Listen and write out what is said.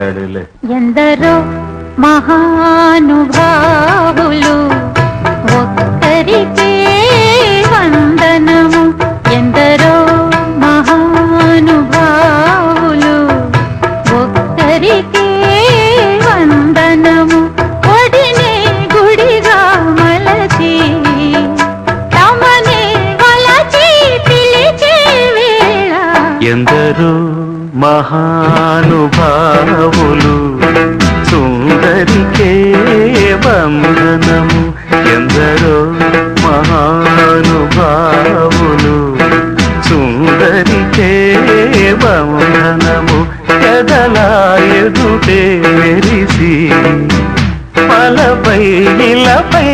ఎందరో మహానుభావులు ఒక్కరికే వందనము. ఎందరో మహానుభావులు ఒక్కరికే వందనము. ఒడినే గుడిగా మలచి తమనే వలచి పిలిచే వేళ ఎందరో మహానుభావులు సుందరికే వందనము. ఎందరో మహానుభావులు సుందరికే వందనము. ఎదలా ఎదుటే మెరిసి పలపై ఇలపై